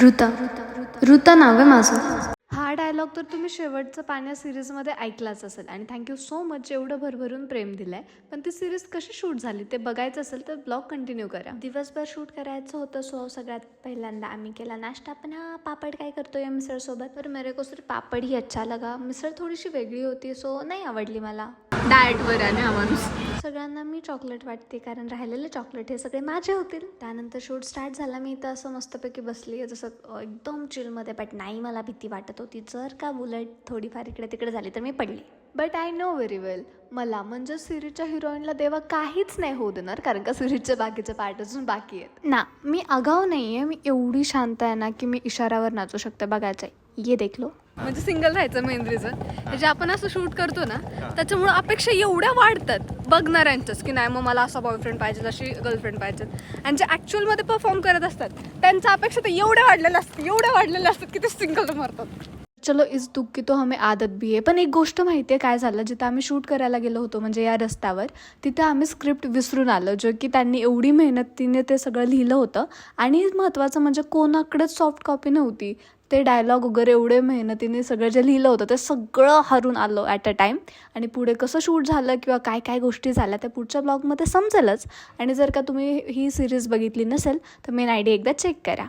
ऋता ऋता नाव आहे माझं. हा डायलॉग तर तुम्ही शेवटचं पाण्या सिरीजमध्ये ऐकलाच असेल आणि थँक्यू सो मच एवढं भरभरून प्रेम दिलंय. पण ती सिरीज कशी शूट झाली ते बघायचं असेल तर ब्लॉग कंटिन्यू करा. दिवसभर शूट करायचं होतं सो सगळ्यात पहिल्यांदा आम्ही केला नाश्ता. पण हा पापड काय करतोय मिसळ सोबत. तर मेरे को सिर्फ पापड ही अच्छा लगा. मिसळ थोडीशी वेगळी होती सो नाही आवडली मला. डाएटवर आहे ना हा माणूस. सगळ्यांना मी चॉकलेट वाटते कारण राहिलेले चॉकलेट हे सगळे माझे होतील. त्यानंतर शूट स्टार्ट झाला. मी इथं असं मस्तपैकी बसली आहे जसं एकदम चिलमध्ये. बट नाही, मला भीती वाटत होती जर का बुलेट थोडीफार इकडे तिकडे झाली तर मी पडली. बट आय नो व्हेरी वेल मला म्हणजे सिरीजच्या हिरोईनला देवा काहीच नाही होऊ देणार कारण का सिरीजचे बाकीचे पार्ट अजून बाकी आहेत ना. मी आगाऊ नाही आहे, मी एवढी शांत आहे ना की मी इशाऱ्यावर नाचू शकते. बघायचं आहे ये देख लो. म्हणजे सिंगल राहायचं मेन रिझन. जे आपण असं शूट करतो ना त्याच्यामुळे अपेक्षा एवढ्या वाढतात बघणाऱ्यांच्याच की नाही मग मला असा बॉयफ्रेंड पाहिजे, अशी गर्लफ्रेंड पाहिजे. आणि जे ॲक्च्युअलमध्ये परफॉर्म करत असतात त्यांच्या अपेक्षा तर एवढ्या वाढलेल्या असतात की ते सिंगल मरतात. चलो इस दुःख की तो हमें आदत भी आहे. पण एक गोष्ट माहिती आहे काय झालं, जिथं आम्ही शूट करायला गेलो होतो म्हणजे या रस्त्यावर, तिथे आम्ही स्क्रिप्ट विसरून आलो. जो की त्यांनी एवढी मेहनतीने ते सगळं लिहिलं होतं आणि महत्त्वाचं म्हणजे कोणाकडेच सॉफ्ट कॉपी नव्हती. ते डायलॉग वगैरे एवढे मेहनतीने सगळं जे लिहिलं होतं ते सगळं हरून आलो ॲट अ टाईम. आणि पुढे कसं शूट झालं किंवा काय काय गोष्टी झाल्या त्या पुढच्या ब्लॉगमध्ये समजेलच. आणि जर का तुम्ही ही सिरीज बघितली नसेल तर मेन आयडी एकदा चेक करा.